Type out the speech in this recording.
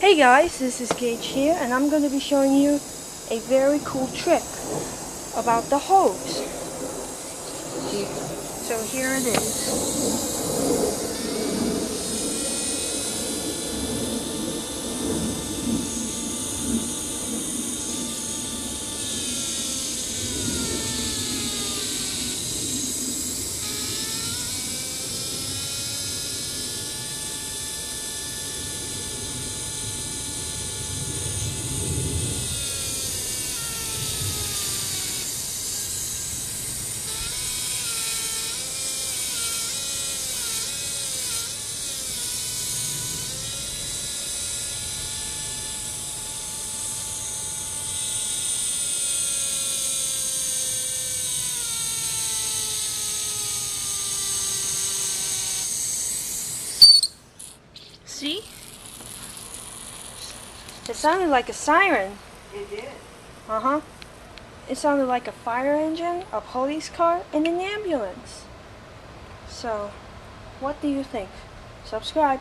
Hey guys, this is Gage here, and I'm going to be showing you a very cool trick about the hose. So here it is. See? It sounded like a siren. It did. Uh-huh. It sounded like a fire engine, a police car, and an ambulance. So, what do you think? Subscribe.